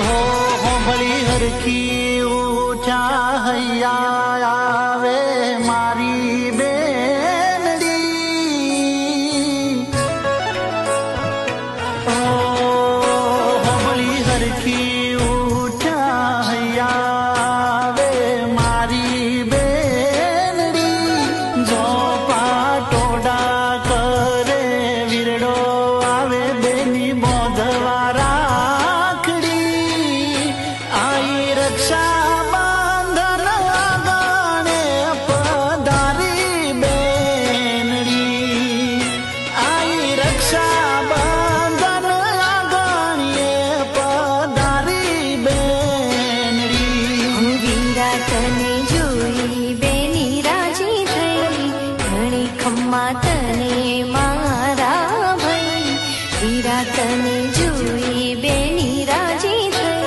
हो भली हरखी ऊंचा हैया आवे मारी बेनड़ी हो भली हरखी ऊंचा हैया आवे मारी बेनड़ी जो पाटोડા करे વીરડો આવે બેની બોધવારા रक्षा बांधन आगाणे पधारी बेनड़ी आई रक्षा बांधन आगाणे पधारी बेनड़ी वीरा तने जोई बेनी राजी थई घणी खम्मा तने मारा भई वीरा तने जोई बेनी राजी थई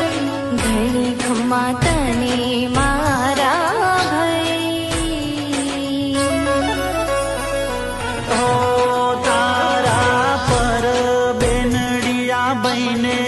घणी खम्मा तने मारा भई ओ तारा पर बेनड़िया बहने